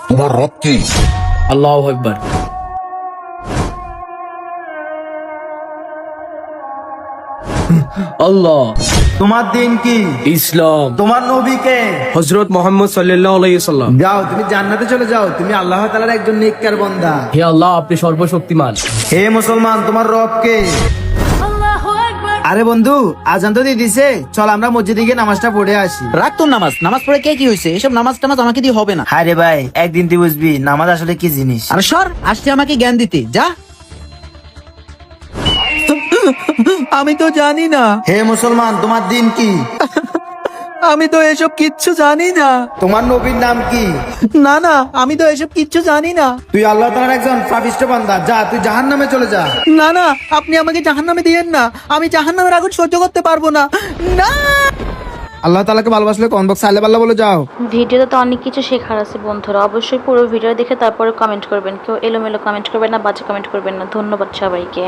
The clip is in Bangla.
তোমার রব কি? আল্লাহু আকবার। আল্লাহ। তোমার দিন কি? ইসলাম। তোমার নবী কে? হযরত মুহাম্মদ সাল্লাল্লাহু আলাইহি সাল্লাম। যাও, তুমি জান্নাতে চলে যাও, তুমি আল্লাহ তাআলার একজন নেককার বান্দা। হে আল্লাহ, আপনি সর্বশক্তিমান। হে মুসলমান, তোমার রব কে? আরে বন্ধু, আজান তো দিয়ে দিছে, চল আমরা মসজিদে গিয়ে নামাজটা পড়ে আসি। রাখ তোর নামাজ নামাজ পড়ে কে কি হয়েছে? এসব নামাজ টামাজ আমাকে দিয়ে হবে না। আরে ভাই, একদিন তুই বুঝবি নামাজ আসলে কি জিনিস। আরে সর, আসছে আমাকে জ্ঞান দিতে, যা। আমি তো জানি না। হে মুসলমান, তোমার দিন কি? আমি তো এসব কিচ্ছু জানি না। তোমার নবীর নাম কি? না না, আমি তো এসব কিচ্ছু জানি না। তুই আল্লাহ তাআলার একজন পাপিষ্ঠ বান্দা, যা তুই জাহান্নামে চলে যা। না না, আপনি আমাকে জাহান্নামে দিয়েন না। আমি জাহান্নামের আগুন সহ্য করতে পারবো না। না। আল্লাহ তাআলাকে ভালোবাসলে কমেন্ট বক্সে আল্লাহ আল্লাহ বলে যাও। ভিডিওতে তো অনেক কিছু শেখার আছে বন্ধুরা, অবশ্যই পুরো ভিডিও দেখে তারপরে কমেন্ট করবেন। কেউ এলোমেলো কমেন্ট করবেন না, বাজে কমেন্ট করবেন না। ধন্যবাদ সবাইকে।